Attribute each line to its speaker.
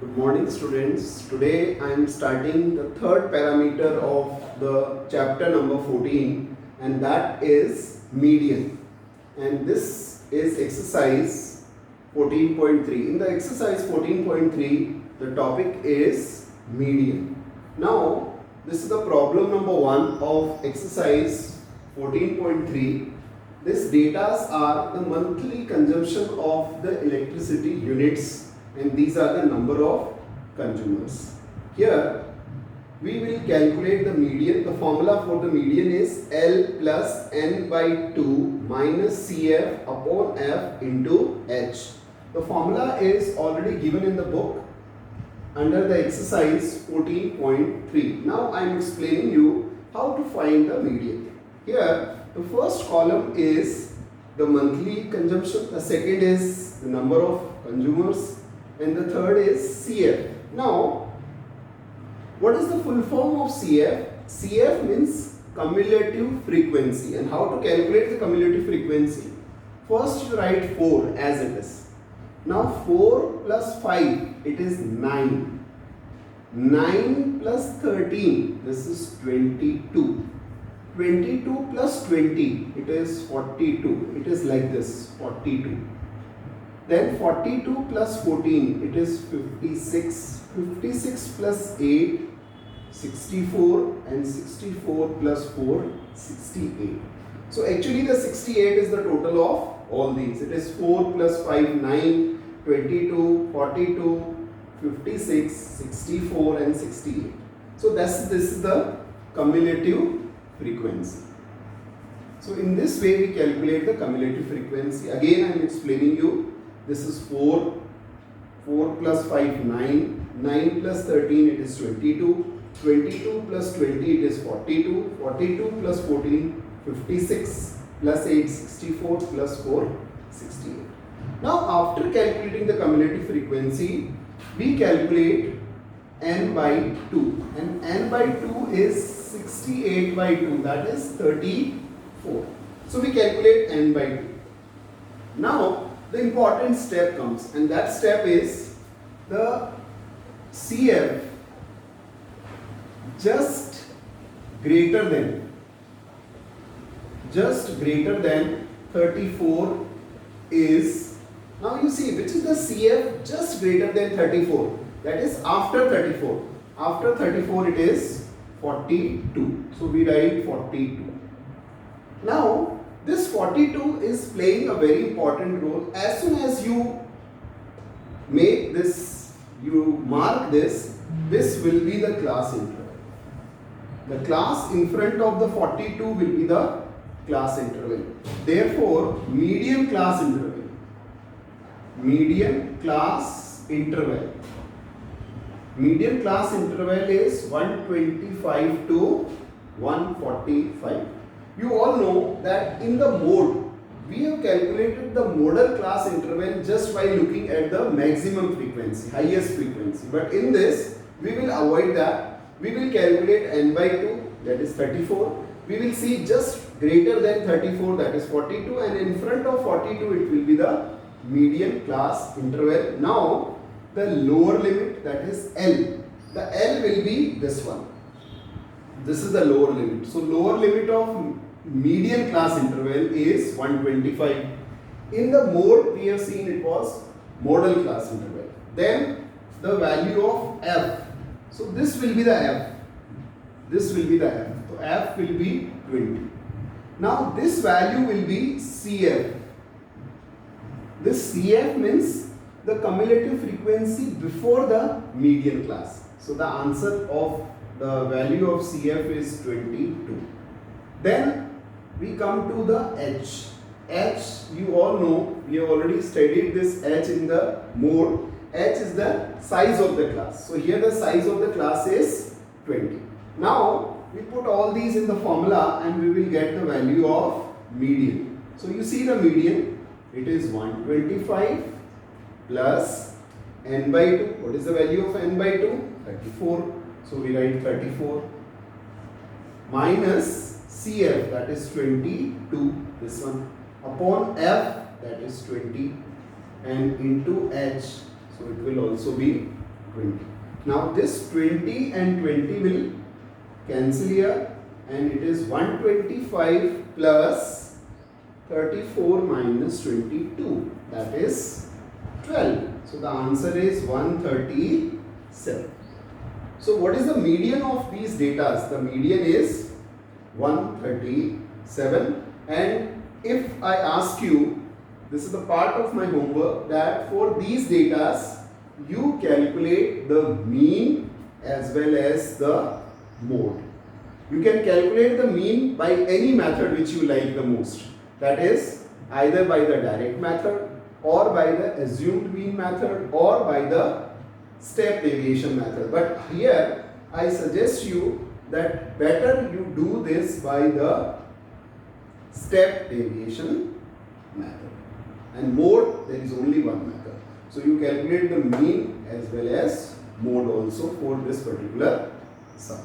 Speaker 1: Good morning students. Today I am starting the third parameter of the chapter number 14 and that is median. And this is exercise 14.3. In the exercise 14.3 the topic is median. Now this is the problem number 1 of exercise 14.3. These data are the monthly consumption of the electricity units and these are the number of consumers. Here we will calculate the median. The formula for the median is L plus N by 2 minus CF upon F into H. The formula is already given in the book under the exercise 14.3. Now I am explaining you how to find the median. Here the first column is the monthly consumption, the second is the number of consumers, and the third is CF. Now, what is the full form of CF? CF means cumulative frequency. And how to calculate the cumulative frequency? First you write 4 as it is. Now 4 plus 5, it is 9. 9 plus 13, this is 22. 22 plus 20, it is 42. It is like this, 42. Then 42 plus 14, it is 56. 56 plus 8, 64, and 64 plus 4, 68. So actually the 68 is the total of all these. It is 4 plus 5, 9, 22, 42, 56, 64 and 68. So this is the cumulative frequency. So in this way we calculate the cumulative frequency. Again I am explaining you. This is 4, 4 plus 5, 9, 9 plus 13 it is 22, 22 plus 20 it is 42, 42 plus 14, 56, plus 8, 64, plus 4, 68. Now after calculating the cumulative frequency, we calculate n by 2 and n by 2 is 68 by 2, that is 34. So we calculate n by 2. Now the important step comes and that step is the CF just greater than 34 is, now you see which is the CF just greater than 34, that is after 34. After 34 it is 42. So we write 42. Now this 42 is playing a very important role. As soon as you make this, you mark this, this will be the class interval. The class in front of the 42 will be the class interval. Therefore, median class interval is 125 to 145. You all know that in the mode, we have calculated the modal class interval just by looking at the maximum frequency, highest frequency. But in this, we will avoid that. We will calculate n by 2, that is 34. We will see just greater than 34, that is 42. And in front of 42, it will be the median class interval. Now, the lower limit, that is L. The L will be this one. This is the lower limit. So lower limit of median class interval is 125. In the mode we have seen it was modal class interval. Then the value of F. So this will be the F. This will be the F. So F will be 20. Now this value will be CF. This CF means the cumulative frequency before the median class. So the answer of the value of CF is 22. Then we come to the H. H, you all know, we have already studied this H in the mode. H is the size of the class. So here the size of the class is 20. Now we put all these in the formula and we will get the value of median. So you see the median, it is 125 plus n by 2. What is the value of n by 2? 34. So we write 34 minus CF, that is 22, this one, upon F, that is 20, and into H, so it will also be 20. Now this 20 and 20 will cancel here, and it is 125 plus 34 minus 22, that is 12. So the answer is 137. So what is the median of these datas? The median is 137. And if I ask you, this is the part of my homework, that for these datas you calculate the mean as well as the mode. You can calculate the mean by any method which you like the most. That is either by the direct method, or by the assumed mean method, or by the step deviation method. But here I suggest you that better you do this by the step deviation method. And mode, there is only one method. So you calculate the mean as well as mode also for this particular sum.